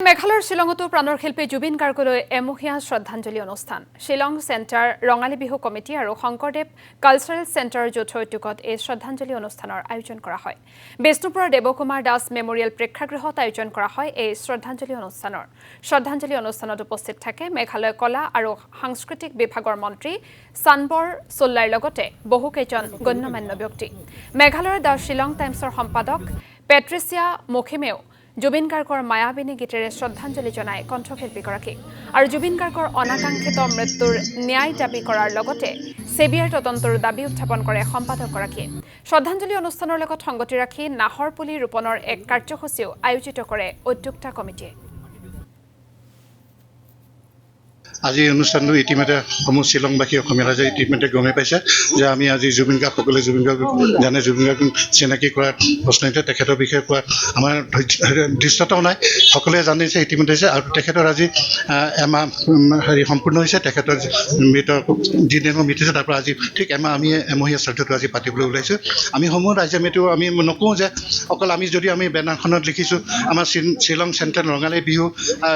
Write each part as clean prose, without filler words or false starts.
মেঘালয়ৰ শ্বিলঙতো প্ৰাণৰ শিল্পী জুবিন গাৰ্গলৈ এমহীয়া শ্ৰদ্ধাঞ্জলি অনুষ্ঠান শ্বিলং চেণ্টাৰ ৰঙালী বিহু কমিটি আৰু শংকৰদেৱ কালচাৰেল চেণ্টাৰৰ যৌথ উদ্যোগত এই শ্ৰদ্ধাঞ্জলি অনুষ্ঠানৰ আয়োজন কৰা হয় বিষ্ণুপুৰৰ দেৱকুমাৰ দাস মেমৰিয়েল প্ৰেক্ষাগৃহত আয়োজন কৰা হয় এই শ্ৰদ্ধাঞ্জলি অনুষ্ঠানত উপস্থিত থাকে মেঘালয় কলা আৰু সাংস্কৃতিক বিভাগৰ মন্ত্ৰী চানবৰ চোল্লাইৰ লগতে বহুকেইজন গণ্যমান্য ব্যক্তি মেঘালয়ৰ দ্য শ্বিলং টাইমছৰ সম্পাদক পেট্ৰিচিয়া মুখিমেও জুবিন গাৰ্গৰ মায়াবিনী গীতেৰে শ্ৰদ্ধাঞ্জলি জনায় কণ্ঠশিল্পীগৰাকীক আৰু জুবিন গাৰ্গৰ অনাকাংক্ষিত মৃত্যুৰ ন্যায় দাবী কৰাৰ লগতে চেবিআৰ তদন্তৰ দাবী উত্থাপন কৰে সম্পাদকগৰাকীয়ে শ্ৰদ্ধাঞ্জলি অনুষ্ঠানৰ লগত সংগতি ৰাখি নাহৰ পুলি ৰোপণৰ এক কাৰ্যসূচীও আয়োজিত কৰে উদ্যোক্তা কমিটিয়ে আজি অনুষ্ঠানটো ইতিমধ্যে সমূহ শ্বিলংবাসী অসমীয়া ৰাইজে ইতিমধ্যে গমে পাইছে যে আমি আজি জুবিন গাৰ্গ সকলোৱে জুবিন গাৰ্গ জানে জুবিন গাৰ্গ চিনাকি কৰাৰ প্ৰশ্নতে তেখেতৰ বিষয়ে কোৱা আমাৰ দৃশ্যতাও নাই সকলোৱে জানিছে ইতিমধ্যে আৰু তেখেতৰ আজি এমাহ সম্পূৰ্ণ হৈছে তেখেতৰ মৃত যিদিন মৃত্যু তাৰ পৰা আজি ঠিক আমি এমহীয়া শ্ৰাদ্ধটো আজি পাতিবলৈ ওলাইছোঁ আমি সমূহ ৰাইজে মিলিও আমি নকওঁ যে অকল আমি যদি আমি বেনাৰখনত লিখিছোঁ আমাৰ Shillong central Rongali Bihu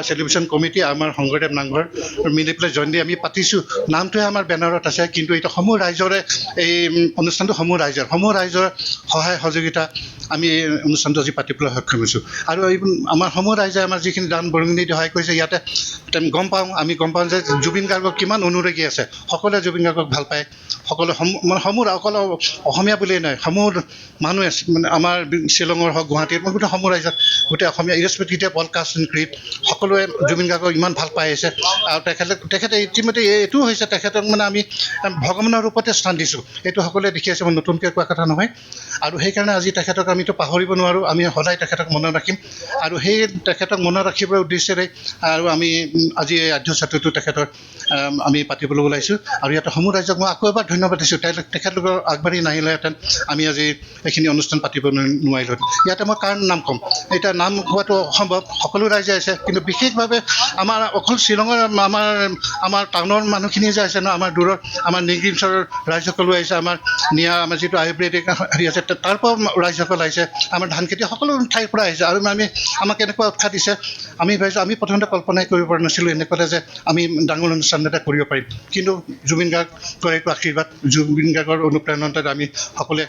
celebration committee আমাৰ শংকৰদেৱ নামঘৰ মিলি পেলাই জইন দি আমি পাতিছোঁ নামটোৱে আমাৰ বেনাৰত আছে কিন্তু এতিয়া সমূহ ৰাইজৰে এই অনুষ্ঠানটো সমূহ ৰাইজৰ সহায় সহযোগিতা আমি অনুষ্ঠানটো আজি পাতিবলৈ সক্ষম হৈছোঁ আৰু এই আমাৰ সমূহ ৰাইজে আমাৰ যিখিনি দান বৰঙণি সহায় কৰিছে ইয়াতে আমি গম পাওঁ যে জুবিন গাৰ্গক কিমান অনুৰাগী আছে সকলোৱে জুবিন গাৰ্গক ভাল পায় সকলো সমূহ অকল অসমীয়া বুলিয়েই নহয় সমূহ মানুহে মানে আমাৰ শ্বিলঙৰ হওক গুৱাহাটীৰ গোটেই সমূহ ৰাইজত গোটেই অসমীয়া ইৰেছপেক্টিভ অল কাষ্ট এণ্ড ক্ৰিড সকলোৱে জুবিন গাৰ্গক ইমান ভাল পাই আহিছে আৰু তেখেতে ইতিমধ্যে এইটোও হৈছে তেখেতক মানে আমি ভগৱানৰ ৰূপতে স্থান দিছোঁ এইটো সকলোৱে দেখি আছে মই নতুনকৈ কোৱা কথা নহয় আৰু সেইকাৰণে আজি তেখেতক আমিতো পাহৰিব নোৱাৰোঁ আমি সদায় তেখেতক মনত ৰাখিম আৰু সেই তেখেতক মনত ৰাখিবৰ উদ্দেশ্যেৰে আৰু আমি আজি এই আদ্য ছাত্ৰটো তেখেতৰ আমি পাতিবলৈ ওলাইছোঁ আৰু ইয়াতে সমূহ ৰাইজক মই আকৌ এবাৰ ধন্যবাদ দিছোঁ তেখেতলোকৰ আগবাঢ়ি নাহিলেহেঁতেন আমি আজি এইখিনি অনুষ্ঠান পাতিব নোৱাৰিলোহেঁতেন ইয়াতে মই কাৰণ নাম ক'ম এতিয়া নাম কোৱাটো অসম্ভৱ সকলো ৰাইজে আছে কিন্তু বিশেষভাৱে আমাৰ অকল শ্বিলঙৰ আমাৰ টাউনৰ মানুহখিনি যে আছে ন আমাৰ দূৰৰ আমাৰ নিগিমছৰ ৰাইজসকলো আহিছে আমাৰ যিটো আয়ুৰ্বেদিক হেৰি আছে তাৰ পৰা ৰাইজসকল আহিছে আমাৰ ধান খেতি সকলো ঠাইৰ পৰা আহিছে আৰু আমাক এনেকুৱা উৎসাহ দিছে আমি ভাবিছোঁ আমি প্ৰথমতে কল্পনাই কৰিব পৰা নাছিলোঁ এনেকুৱা যে আমি ডাঙৰ অনুষ্ঠান এটা কৰিব পাৰিম কিন্তু জুবিন গাৰ্গৰ এইটো আশীৰ্বাদ জুবিন গাৰ্গৰ অনুপ্ৰেৰণাত আমি সকলোৱে